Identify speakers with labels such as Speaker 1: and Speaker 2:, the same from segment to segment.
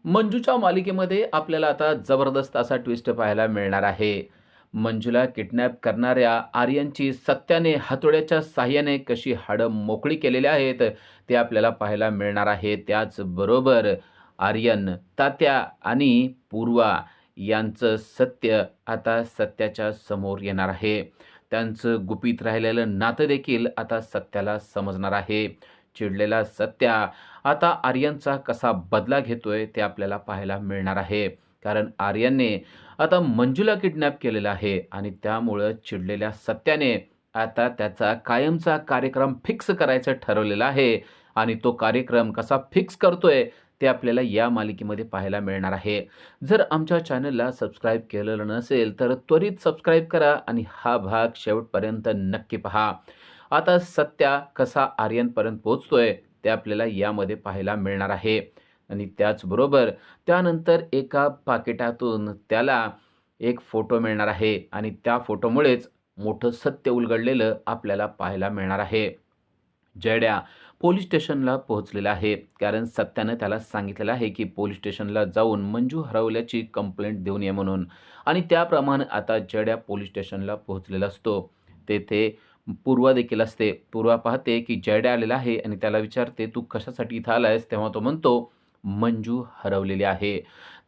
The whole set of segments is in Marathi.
Speaker 1: मंजूच्या मालिकेमध्ये आपल्याला आता जबरदस्त असा ट्विस्ट पाहायला मिळणार आहे. मंजूला किडनॅप करणाऱ्या आर्यनची सत्याने हातोड्याच्या साहाय्याने कशी हाडं मोकळी केलेली आहेत, ते आपल्याला पाहायला मिळणार आहे. त्याचबरोबर आर्यन, तात्या आणि पूर्वा यांचं सत्य आता सत्याच्या समोर येणार आहे. त्यांचं गुपित राहिलेलं नातं देखील आता सत्याला समजणार आहे. चिडलेला सत्या आता आर्यनचा कसा बदला घेतोय ते आपल्याला पाहायला मिळणार आहे. कारण आर्यनने आता मंजूला किडनॅप केलेलं आहे आणि त्यामुळं चिडलेल्या सत्याने आता त्याचा कायमचा कार्यक्रम फिक्स करायचं ठरवलेलं आहे आणि तो कार्यक्रम कसा फिक्स करतोय ते आपल्याला या मालिकेमध्ये पाहायला मिळणार आहे. जर आमच्या चॅनलला सबस्क्राईब केलेलं नसेल तर त्वरित सबस्क्राईब करा आणि हा भाग शेवटपर्यंत नक्की पहा. आता सत्या कसा आर्यनपर्यंत पोहोचतोय ते आपल्याला यामध्ये पाहायला मिळणार आहे आणि त्याचबरोबर त्यानंतर एका पाकिटातून त्याला एक फोटो मिळणार आहे आणि त्या फोटोमुळेच मोठं सत्य उलगडलेलं आपल्याला पाहायला मिळणार आहे. जयड्या पोलीस स्टेशनला पोहोचलेला आहे कारण सत्यानं त्याला सांगितलेलं आहे की पोलीस स्टेशनला जाऊन मंजू हरवल्याची कंप्लेंट देऊन ये म्हणून आणि त्याप्रमाणे आता जयड्या पोलीस स्टेशनला पोहोचलेला असतो. तेथे पूर्वा देखील असते. पूर्वा पाहते की जयड्या आलेला आहे आणि त्याला विचारते, "तू कशासाठी इथं आलायस?" तेव्हा तो म्हणतो, "मंजू हरवलेली आहे."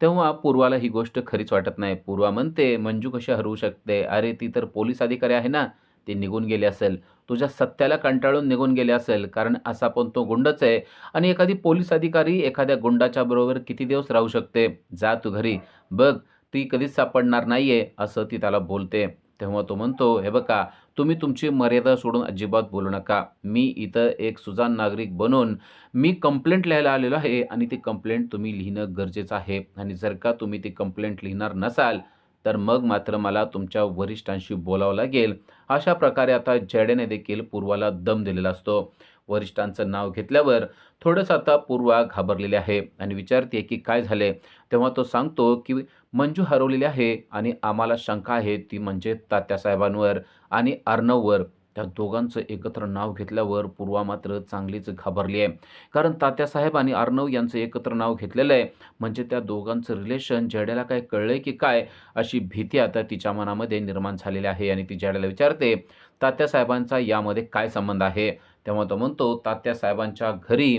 Speaker 1: तेव्हा पूर्वाला ही गोष्ट खरीच वाटत नाही. पूर्वा म्हणते, "मंजू कशी हरवू शकते? अरे ती तर पोलीस अधिकारी आहे ना, ती निघून गेली असेल. तुझ्या सत्याला कंटाळून निघून गेले असेल, कारण असा पण तो गुंडच आहे आणि एखादी पोलीस अधिकारी एखाद्या गुंडाच्या बरोबर किती दिवस राहू शकते? जा तू घरी. बघ, ती कधीच सापडणार नाहीये," असं ती त्याला बोलते. तेव्हा तो म्हणतो, "हे बघा, तुम्ही तुमची मर्यादा सोडून अजिबात बोलू नका. मी इथं एक सुजाण नागरिक बनून मी कंप्लेंट लिहायला आलेलो आहे आणि ती कंप्लेंट तुम्ही लिहिणं गरजेचं आहे आणि जर का तुम्ही ती कंप्लेंट लिहिणार नसाल, तर मग मात्र मला तुमच्या वरिष्ठांशी बोलावं लागेल." अशा प्रकारे आता जडेने देखील पूर्वाला दम दिलेला असतो. वरिष्ठांचं नाव घेतल्यावर थोडंसं आता पूर्वा घाबरलेली आहे आणि विचारते की काय झाले? तेव्हा तो सांगतो की मंजू हरवलेली आहे आणि आम्हाला शंका आहे ती म्हणजे तात्यासाहेबांवर आणि अर्णववर. त्या दोघांचं एकत्र नाव घेतल्यावर पूर्वा मात्र चांगलीच घाबरली आहे. कारण तात्यासाहेब आणि अर्णव यांचं एकत्र नाव घेतलेलं आहे. म्हणजे त्या दोघांचं रिलेशन जडेला काय कळलंय की काय? अशी भीती आता तिच्या मनामध्ये निर्माण झालेली आहे आणि ती जडेला विचारते, "तात्यासाहेबांचा यामध्ये काय संबंध आहे?" तेव्हा तो म्हणतो, "तात्यासाहेबांच्या घरी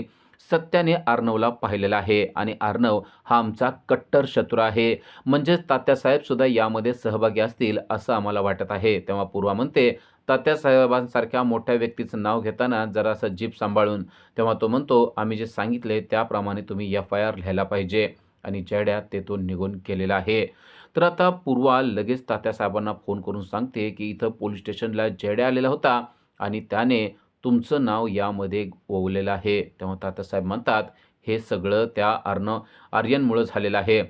Speaker 1: सत्याने अर्णवला पाहिलेलं आहे आणि अर्णव हा आमचा कट्टर शत्रू आहे. म्हणजेच तात्यासाहेब सुद्धा यामध्ये सहभागी असतील असं आम्हाला वाटत आहे." तेव्हा पूर्वा म्हणते, "तात्यासाहेबांसारख्या मोठ्या व्यक्तीचं नाव घेताना जरासं जीभ सांभाळून." तेव्हा तो म्हणतो, "आम्ही जे सांगितले त्याप्रमाणे तुम्ही एफ-आय-आर लिहायला पाहिजे." आणि जयड्या तेथून निघून गेलेला आहे. तर आता पूर्वा लगेच तात्यासाहेबांना फोन करून सांगते, की इथं पोलीस स्टेशनला जयड्या आलेला होता आणि त्याने तुमचं नाव यामध्ये ओवलेलं आहे. तेव्हा तात्यासाहेब म्हणतात, "हे सगळं त्या आर्यनमुळं झालेलं आहे.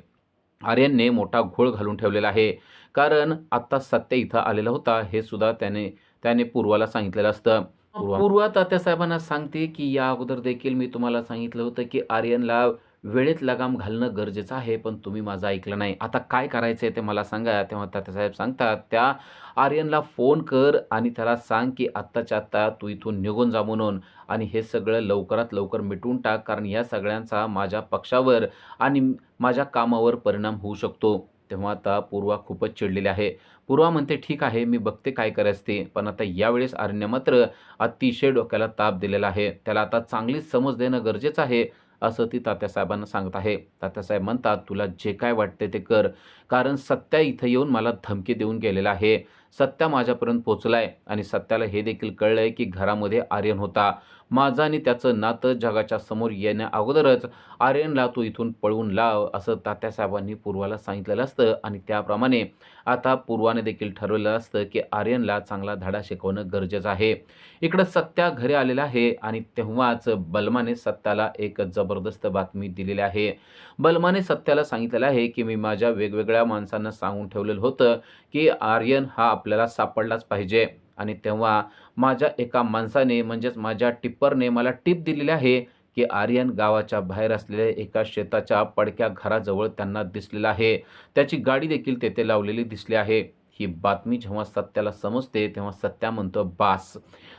Speaker 1: आर्यनने मोठा घोळ घालून ठेवलेला आहे. कारण आत्ता सत्य इथं आलेला होता, हे सुद्धा त्याने त्याने पूर्वाला सांगितलेलं असतं." पूर्वा तात्यासाहेबांना सांगते, की "या अगोदर देखील मी तुम्हाला सांगितलं होतं, की आर्यनला वेळेत लगाम घालणं गरजेचं आहे, पण तुम्ही माझं ऐकलं नाही. आता काय करायचंय ते मला सांगा." तेव्हा तात्यासाहेब सांगतात, "त्या आर्यनला फोन कर आणि त्याला सांग, की आत्ताच्या आत्ता तू इथून निघून जा म्हणून आणि हे सगळं लवकरात लवकर मिटवून टाक, कारण या सगळ्यांचा माझ्या पक्षावर आणि माझ्या कामावर परिणाम होऊ शकतो." तेव्हा आता पूर्वा खूपच चिडलेली आहे. पूर्वा म्हणते, "ठीक आहे, मी बघते काय करायचं ते." पण आता यावेळेस आर्यनने मात्र अतिशय डोक्याला ताप दिलेला आहे. त्याला आता चांगलीच समज देणं गरजेचं आहे, असं ती तात्यासाहेबांना सांगत आहे. तात्यासाहेब म्हणतात, "तुला जे काय वाटते ते कर, कारण सत्या इथं येऊन मला धमकी देऊन गेलेला आहे. सत्या माझ्यापर्यंत पोहोचलाय आणि सत्याला हे देखील कळलंय, की घरामध्ये आर्यन होता. माझं आणि त्याचं नातं जगाच्या समोर येण्या अगोदरच आर्यनला तू इथून पळवून लाव." असं तात्यासाहेबांनी पूर्वाला सांगितलेलं असतं आणि त्याप्रमाणे आता पूर्वाने देखील ठरवलेलं असतं, की आर्यनला चांगला धडा शिकवणं गरजेचं आहे. इकडं सत्या घरी आलेला आहे आणि तेव्हाच बलमाने सत्याला एक जबरदस्त बातमी दिलेली आहे. बलमाने सत्याला सांगितलेलं आहे, की "मी माझ्या वेगवेगळ्या माणसांना सांगून ठेवलेलं होतं, की आर्यन हा आपल्याला सापडलाच पाहिजे आणि तेव्हा माझ्या एका माणसाने म्हणजेच माझ्या टिप्परने मला टिप दिलेली आहे, की आर्यन गावाच्या बाहेर असलेल्या एका शेताच्या पडक्या घराजवळ त्यांना दिसलेला आहे. त्याची गाडी देखील तेथे लावलेली दिसली आहे." ही बातमी जेव्हा सत्याला समजते, तेव्हा सत्या म्हणतो, "बास!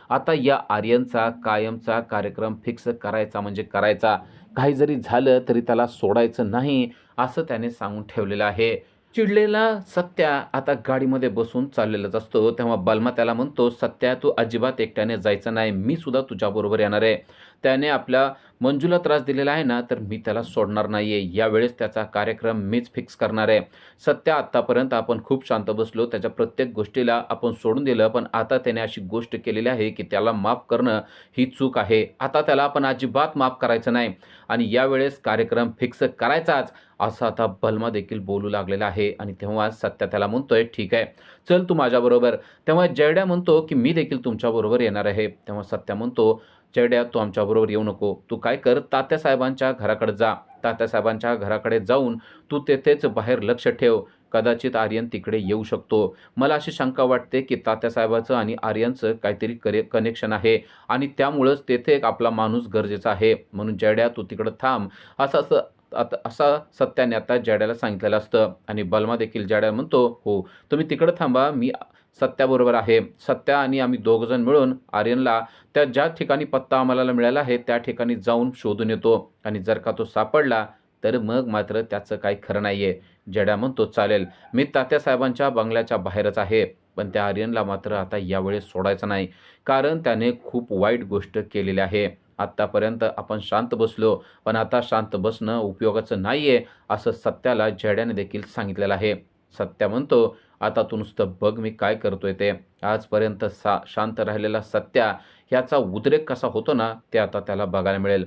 Speaker 1: आता या आर्यनचा कायमचा कार्यक्रम फिक्स करायचा म्हणजे करायचा." काही जरी झालं तरी त्याला सोडायचं नाही, असं त्याने सांगून ठेवलेलं आहे. चिडलेला सत्या आता गाडीमध्ये बसून चाललेलाच असतो. तेव्हा बलमा त्याला म्हणतो, "सत्या, तू अजिबात एकट्याने जायचं नाही. मी सुद्धा तुझ्याबरोबर येणार आहे. त्याने आपल्या मंजूला त्रास दिलेला आहे ना, तर मी त्याला सोडणार नाहीये. यावेळेस त्याचा कार्यक्रम मीच फिक्स करणार आहे." सत्या, आत्तापर्यंत आपण खूप शांत बसलो. त्याच्या प्रत्येक गोष्टीला आपण सोडून दिलं. पण आता त्याने अशी गोष्ट केलेली आहे, की त्याला माफ करणं ही चूक आहे. आता त्याला आपण अजिबात माफ करायचं नाही आणि यावेळेस कार्यक्रम फिक्स करायचाच, असं आता बलमा देखील बोलू लागलेला आहे. आणि तेव्हा सत्या त्याला म्हणतोय, "ठीक आहे, चल तू माझ्याबरोबर." तेव्हा जयड्या म्हणतो, की "मी देखील तुमच्याबरोबर येणार आहे." तेव्हा सत्या म्हणतो, "जयड्या, तू आमच्याबरोबर येऊ नको. तू काय कर, तात्यासाहेबांच्या घराकडे जा. तात्यासाहेबांच्या घराकडे जाऊन तू तेथेच बाहेर लक्ष ठेव. कदाचित आर्यन तिकडे येऊ शकतो. मला अशी शंका वाटते, की तात्यासाहेबाचं आणि आर्यनचं काहीतरी कनेक्शन आहे आणि त्यामुळंच तेथे एक आपला माणूस गरजेचा आहे. म्हणून जयड्या, तू तिकडं थांब." असं असं आता असा सत्याने आता जयड्याला सांगितलेलं असतं आणि बलमा देखील जयड्याला म्हणतो, "हो, तुम्ही तिकडं थांबा. मी सत्याबरोबर आहे. सत्या आणि आम्ही दोघंजण मिळून आर्यनला त्या ज्या ठिकाणी पत्ता आम्हाला मिळाला आहे, त्या ठिकाणी जाऊन शोधून येतो आणि जर का तो सापडला, तर मग मात्र त्याचं काही खरं नाहीये." जयड्या म्हणतो, "चालेल, मी तात्यासाहेबांच्या बंगल्याच्या बाहेरच आहे. पण त्या आर्यनला मात्र आता यावेळेस सोडायचं नाही. कारण त्याने खूप वाईट गोष्ट केलेली आहे. आत्तापर्यंत आपण शांत बसलो, पण आता शांत बसणं उपयोगाचं नाहीये." असं सत्याला जयड्याने देखील सांगितलेलं आहे. सत्या म्हणतो, "आता तू नुसतं बघ मी काय करतोय ते." आजपर्यंत शांत राहिलेला सत्या ह्याचा उद्रेक कसा होतो ना, ते आता त्याला बघायला मिळेल.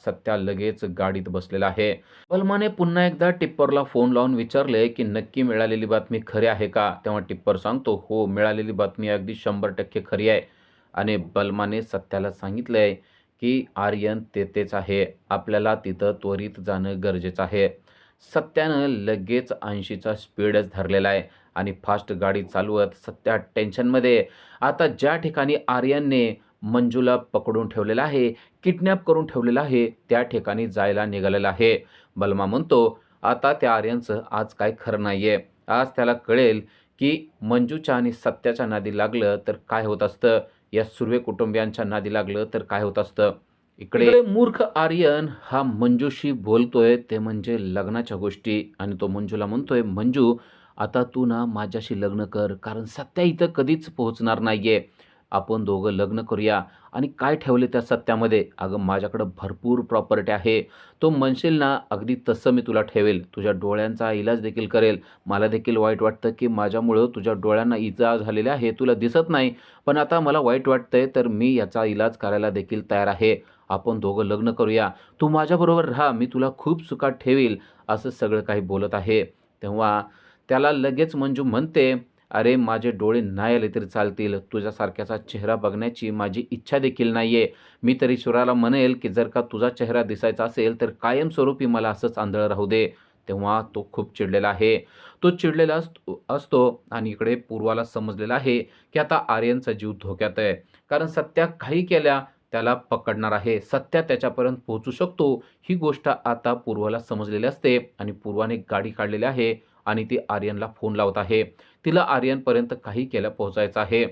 Speaker 1: सत्या लगेच गाडीत बसलेला आहे. बलमाने पुन्हा एकदा टिप्परला फोन लावून विचारले, की "नक्की मिळालेली बातमी खरी आहे का?" तेव्हा टिप्पर सांगतो, "हो, मिळालेली बातमी अगदी 100% खरी आहे." आणि बलमाने सत्याला सांगितलंय, की "आर्यन तेथेच आहे. आपल्याला तिथं त्वरित जाणं गरजेचं आहे." सत्यानं लगेच 80चा स्पीडच धरलेला आहे आणि फास्ट गाडी चालवत सत्या टेन्शनमध्ये आता ज्या ठिकाणी आर्यनने मंजूला पकडून ठेवलेलं आहे, किडनॅप करून ठेवलेलं आहे, त्या ठिकाणी जायला निघालेला आहे. बलमा म्हणतो, "आता त्या आर्यनचं आज काय खरं नाहीये. आज त्याला कळेल, की मंजूच्या आणि सत्याच्या नादी लागलं तर काय होत असतं, या सुर्वे कुटुंबियांच्या नादी लागलं तर काय होत असतं." इकडे मूर्ख आर्यन हा मंजूशी बोलतोय ते म्हणजे लग्नाच्या गोष्टी आणि तो मंजूला म्हणतोय, "मंजू, आता तू ना माझ्याशी लग्न कर, कारण सत्या इथं कधीच पोहोचणार नाहीये. आपण दोघं लग्न करूया." आणि काय ठेवले त्या सत्यामध्ये? "अगं, माझ्याकडं भरपूर प्रॉपर्टी आहे. तो म्हणशील ना अगदी तसं मी तुला ठेवेल. तुझ्या डोळ्यांचा इलाज देखील करेल." मला देखील वाईट वाटतं, की माझ्यामुळं तुझ्या डोळ्यांना इजा झालेली आहे. तुला दिसत नाही. पण आता मला वाईट वाटतंय, तर मी याचा इलाज करायला देखील तयार आहे. आपण दोघं लग्न करूया. तू माझ्याबरोबर राहा. मी तुला खूप सुखात ठेवील." असं सगळं काही बोलत आहे. तेव्हा त्याला लगेच मंजू म्हणते, "अरे, माझे डोळे नाही आले तरी चालतील. तुझ्यासारख्याचा चेहरा बघण्याची माझी इच्छा देखील नाहीये. मी तर ईश्वराला म्हणेल, की जर का तुझा चेहरा दिसायचा असेल, तर कायमस्वरूपी मला असंच आंधळं राहू दे." तेव्हा तो खूप चिडलेला आहे. तो चिडलेला असतो आणि इकडे पूर्वाला समजलेलं आहे, की आता आर्यनचा जीव धोक्यात आहे. कारण सत्या काही केल्या त्याला पकडणार आहे. सत्या त्याच्यापर्यंत पोहोचू शकतो, ही गोष्ट आता पूर्वाला समजलेली असते आणि पूर्वाने गाडी काढलेली आहे आणि ती आर्यनला फोन लावत आहे. तिला आर्यनपर्यंत काही केल्या पोहोचायचं आहे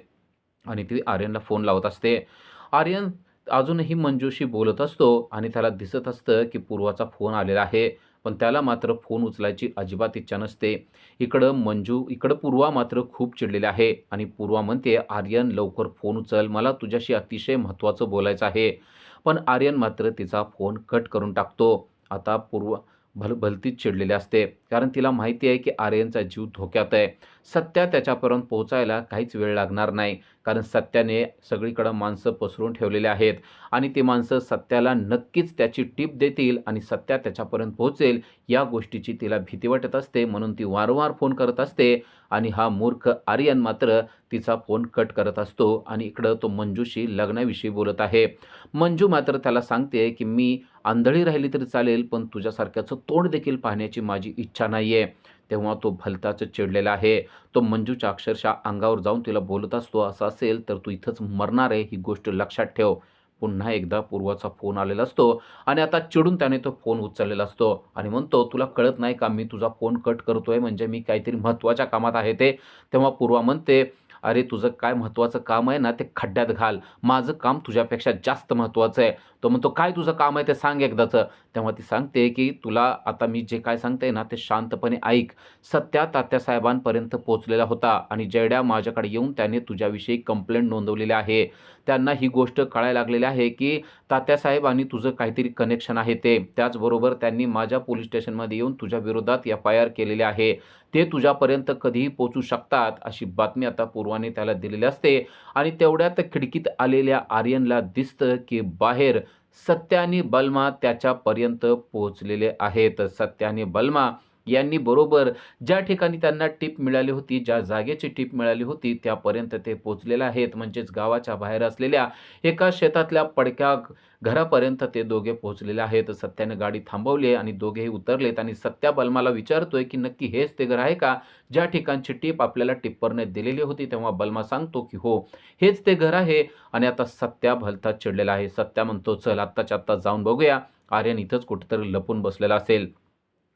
Speaker 1: आणि ती आर्यनला फोन लावत असते. आर्यन अजूनही मंजूशी बोलत असतो आणि त्याला दिसत असतं, की पूर्वाचा फोन आलेला आहे. पण त्याला मात्र फोन उचलायची अजिबात इच्छा नसते. इकडं पूर्वा मात्र खूप चिडलेली आहे आणि पूर्वा म्हणते, "आर्यन, लवकर फोन उचल. मला तुझ्याशी अतिशय महत्त्वाचं बोलायचं आहे." पण आर्यन मात्र तिचा फोन कट करून टाकतो. आता पूर्वा भलतीच चिडलेली असते. कारण तिला माहिती आहे, की आर्यनचा जीव धोक्यात आहे. सत्या त्याच्यापर्यंत पोहोचायला काहीच वेळ लागणार नाही. कारण सत्याने सगळीकडं माणसं पसरून ठेवलेली आहेत आणि ती माणसं सत्याला नक्कीच त्याची टिप देतील आणि सत्या त्याच्यापर्यंत पोहोचेल, या गोष्टीची तिला भीती वाटत असते. म्हणून ती वारंवार फोन करत असते आणि हा मूर्ख आर्यन मात्र तिचा फोन कट करत असतो आणि इकडं तो मंजूशी लग्नाविषयी बोलत आहे. मंजू मात्र त्याला सांगते, की "मी आंधळी राहिली तरी चालेल, पण तुझ्यासारख्याचं तोंड देखील पाहण्याची माझी इच्छा नाहीये." तेव्हा तो भलताच चिडलेला आहे. तो मंजूच्या अक्षरशः अंगावर जाऊन तिला बोलत असतो, "असं असेल तर तू इथंच मरणार आहे, ही गोष्ट लक्षात ठेव." पुन्हा एकदा पूर्वाचा फोन आलेला असतो आणि आता चिडून त्याने तो फोन उचललेला असतो आणि म्हणतो, "तुला कळत नाही का, मी तुझा फोन कट करतोय म्हणजे मी काहीतरी महत्त्वाच्या कामात आहे ते." तेव्हा पूर्वा म्हणते, "अरे, तुझं काय महत्त्वाचं काम आहे ना, ते खड्ड्यात घाल. माझं काम तुझ्यापेक्षा जास्त महत्त्वाचं आहे. तो म्हणतो, "काय तुझं काम आहे ते सांग एकदाचं." तेव्हा ती सांगते, की "तुला आता मी जे काय सांगते ना ते शांतपणे ऐक. सत्या तात्यासाहेबांपर्यंत पोहोचलेला होता आणि जयड्या माझ्याकडे येऊन त्याने तुझ्याविषयी कंप्लेंट नोंदवलेली आहे. त्यांना ही गोष्ट कळायला लागलेली आहे, की तात्यासाहेब आणि तुझं काहीतरी कनेक्शन आहे ते. त्याचबरोबर त्यांनी माझ्या पोलीस स्टेशनमध्ये येऊन तुझ्या विरोधात एफ-आय-आर केलेली आहे. ते तुझ्यापर्यंत कधीही पोहोचू शकतात." अशी बातमी आता पूर्वाने त्याला दिलेली असते आणि तेवढ्यात खिडकीत आलेल्या आर्यनला दिसतं, की बाहेर सत्या आणि बलमा त्याच्यापर्यंत पोहोचलेले आहेत. सत्या आणि बलमा यांनी बरोबर ज्या ठिकाणी त्यांना टिप मिळाली होती, ज्या जागेची टिप मिळाली होती, त्यापर्यंत ते पोहोचलेले आहेत. म्हणजेच गावाच्या बाहेर असलेल्या एका शेतातल्या पडक्या घरापर्यंत ते दोघे पोहोचलेले आहेत. सत्याने गाडी थांबवली आणि दोघेही उतरलेत आणि सत्या बलमाला विचारतोय, की "नक्की हेच ते घर आहे का? ज्या ठिकाणची टिप आपल्याला टिप्परने दिलेली होती." तेव्हा बलमा सांगतो, की "हो, हेच ते घर आहे." आणि आता सत्या भलताच चिडलेला आहे. सत्या म्हणतो, "चल आत्ताच्या आत्ता जाऊन बघूया. आर्यन इथंच कुठेतरी लपून बसलेला असेल."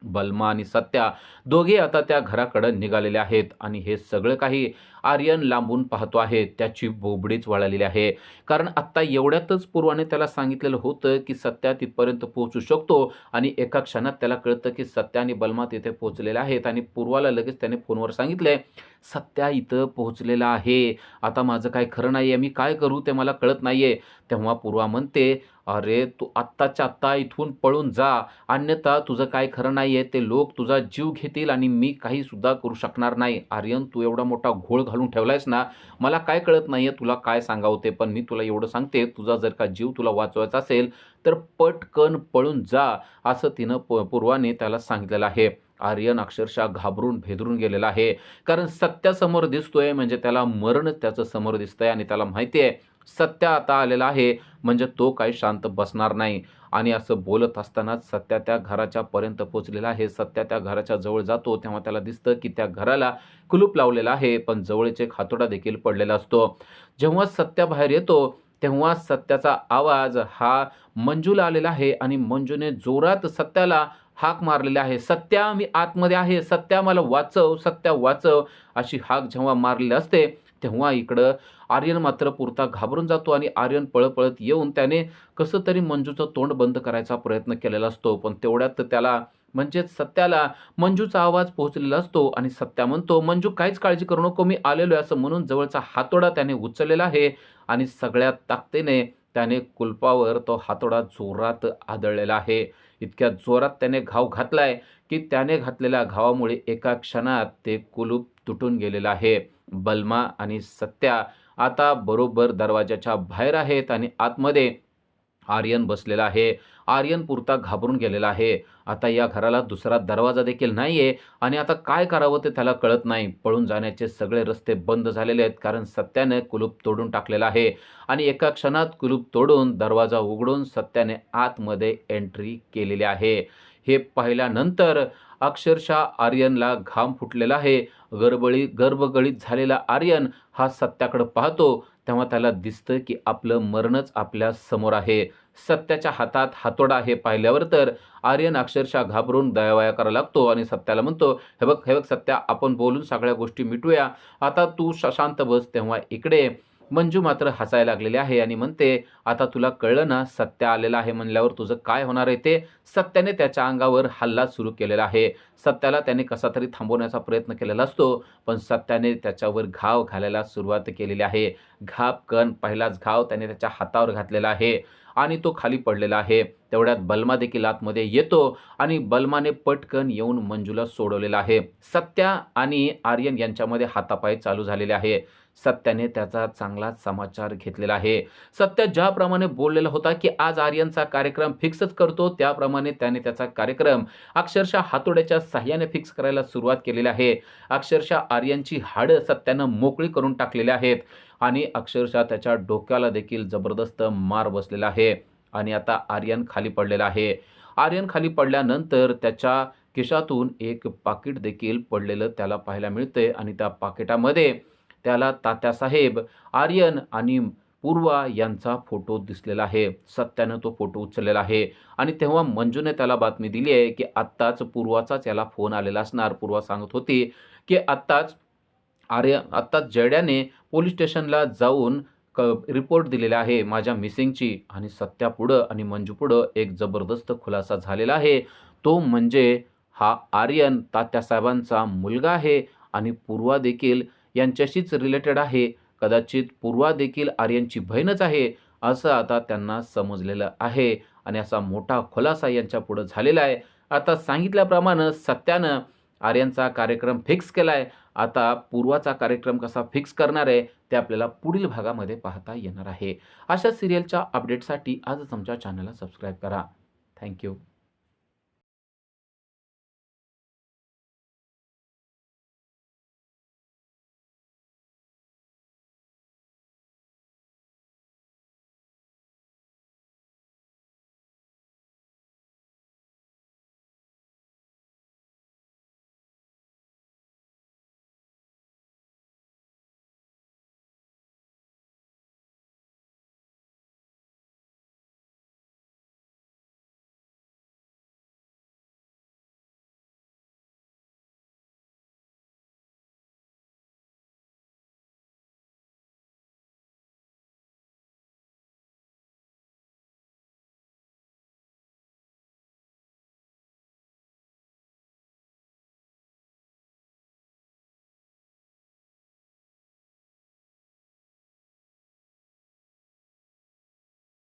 Speaker 1: बलमा आणि सत्या दोघे आता त्या घराकडं निघालेले आहेत आणि हे सगळं काही आर्यन लांबून पाहतो आहे. त्याची बोबडीच वळालेली आहे. कारण आत्ता एवढ्यातच पूर्वाने त्याला सांगितलेलं होतं, की सत्या तिथपर्यंत पोहोचू शकतो आणि एका क्षणात त्याला कळतं, की सत्या आणि बलमा तिथे पोहोचलेले आहेत आणि पूर्वाला लगेच त्याने फोनवर सांगितलंय, "सत्या इथं पोहोचलेला आहे. आता माझं काय खरं नाहीये. मी काय करू ते मला कळत नाहीये." तेव्हा पूर्वा म्हणते, "अरे, तू आत्ताच्या आत्ता इथून पळून जा. अन्यथा तुझं काय खरं नाहीये. ते लोक तुझा जीव घेतील आणि मी काही सुद्धा करू शकणार नाही. आर्यन, तू एवढा मोठा घोळ घालून ठेवलायस ना, मला काय कळत नाहीये तुला काय सांगावं ते. पण मी तुला एवढं सांगते, तुझा जर का जीव तुला वाचवायचा असेल, तर पटकन पळून जा." असं तिनं पूर्वाने त्याला सांगितलेलं आहे. आर्यन अक्षरशः घाबरून भेदरून गेलेला आहे. कारण सत्या समोर दिसतोय म्हणजे त्याला मरणच त्याचं समोर दिसतंय आणि त्याला माहिती आहे, सत्या आता आलेला आहे म्हणजे तो काही शांत बसणार नाही. आणि असं बोलत असतानाच सत्या त्या घराच्या पर्यंत पोहोचलेला आहे. सत्या त्या घराच्या जवळ जातो तेव्हा त्याला दिसतं, की त्या घराला कुलूप लावलेलं आहे, पण जवळच एक हातोडा देखील पडलेला असतो. जेव्हा सत्या बाहेर येतो, तेव्हा सत्याचा आवाज हा मंजूला आलेला आहे आणि मंजूने जोरात सत्याला हाक मारलेली आहे. "सत्या, मी आतमध्ये आहे. सत्या, मला वाचव. सत्या, वाचव." अशी हाक जेव्हा मारलेली असते, तेव्हा इकडं आर्यन मात्र पुरता घाबरून जातो आणि आर्यन पळत-पळत येऊन त्याने कसं तरी मंजूचं तोंड बंद करायचा प्रयत्न केलेला असतो. पण तेवढ्यात त्याला म्हणजेच सत्याला मंजूचा आवाज पोहोचलेला असतो आणि सत्या म्हणतो, "मंजू, काहीच काळजी करू नको, मी आलेलो आहे." असं म्हणून जवळचा हातोडा त्याने उचललेला आहे आणि सगळ्या ताकदीने त्याने कुलपावर तो हातोडा जोरात आदळलेला आहे. इतक्या जोरात त्याने घाव घातलाय, की त्याने घातलेल्या घावामुळे एका क्षणात ते कुलूप तुटून गेलेलं आहे. बलमा आणि सत्या आता बरोबर दरवाजाच्या बाहेर आहेत आणि आतमध्ये आर्यन बसलेला आहे. आर्यन पुरता घाबरून गेलेला आहे. आता या घराला दुसरा दरवाजा देखील नाहीये आणि आता काय करावं ते त्याला कळत नाही. पळून जाण्याचे सगळे रस्ते बंद झालेले आहेत कारण सत्याने कुलूप तोडून टाकलेलं आहे आणि एका क्षणात कुलूप तोडून दरवाजा उघडून सत्याने आतमध्ये एंट्री केलेली आहे. हे पाहिल्यानंतर अक्षरशः आर्यनला घाम फुटलेला आहे. गर्भगळीत झालेला आर्यन हा सत्याकडे पाहतो तेव्हा त्याला दिसतं, की आपलं मरणच आपल्या समोर आहे. सत्याच्या हातात हातोडा आहे पाहिल्यावर तर आर्यन अक्षरशः घाबरून दयावया करायला लागतो आणि सत्याला म्हणतो, हे बघ सत्या, आपण बोलून सगळ्या गोष्टी मिटवूया. आता तू शांत बस." तेव्हा इकडे मंजू मात्र हसायला लागलेली आहे आणि म्हणते, "आता तुला कळलं ना, सत्या आलेला आहे म्हणल्यावर तुझं काय होणार आहे ते?" सत्याने त्याच्या अंगावर हल्ला सुरू केलेला आहे. सत्याला त्याने कसातरी थांबवण्याचा प्रयत्न केलेला असतो, पण सत्याने त्याच्यावर घाव घालायला सुरुवात केलेली आहे. पहिलाच घाव त्याने त्याच्या हातावर घातलेला आहे आणि तो खाली पडलेला आहे. तेवढ्यात बलमा देखील आतमध्ये येतो आणि बलमाने पटकन येऊन मंजूला सोडवलेलं आहे. सत्या आणि आर्यन यांच्यामध्ये हातापाई चालू झालेले आहे. सत्याने त्याचा चांगलाच समाचार घेतलेला आहे. सत्य ज्याप्रमाणे बोललेला होता, की आज आर्यनचा कार्यक्रम फिक्सच करतो, त्याप्रमाणे त्याने त्याचा कार्यक्रम अक्षरशः हातोड्याच्या साहाय्याने फिक्स करायला सुरुवात केलेली आहे. अक्षरशः आर्यनची हाडं सत्यानं मोकळी करून टाकलेली आहेत आणि अक्षरशः त्याच्या डोक्याला देखील जबरदस्त मार बसलेला आहे आणि आता आर्यन खाली पडलेला आहे. आर्यन खाली पडल्यानंतर त्याच्या खिशातून एक पाकीट देखील पडलेलं त्याला पाहायला मिळतंय आणि त्या पाकिटामध्ये त्याला तात्यासाहेब, आर्यन आणि पूर्वा यांचा फोटो दिसलेला आहे. सत्यानं तो फोटो उचललेला आहे आणि तेव्हा मंजूने त्याला बातमी दिली आहे, की आत्ताच पूर्वाचाच याला फोन आलेला असणार. पूर्वा सांगत होती, की आत्ताच जयड्याने पोलीस स्टेशनला जाऊन रिपोर्ट दिलेला आहे माझ्या मिसिंगची आणि सत्यापुढं आणि मंजूपुढं एक जबरदस्त खुलासा झालेला आहे. तो म्हणजे हा आर्यन तात्यासाहेबांचा मुलगा आहे आणि पूर्वा देखील यांच्याशीच रिलेटेड आहे. कदाचित पूर्वा देखील आर्यनची बहीणच आहे, असं आता त्यांना समजलेलं आहे आणि असा मोठा खुलासा यांच्यापुढं झालेला आहे. आता सांगितल्याप्रमाणे सत्यानं आर्यनचा कार्यक्रम फिक्स केलाय. आता पूर्वाचा कार्यक्रम कसा फिक्स करणार आहे, ते आपल्याला पुढील भागामध्ये पाहता येणार आहे. अशा सीरियलच्या अपडेटसाठी आजच आमच्या चॅनलला सबस्क्राईब करा. Thank you.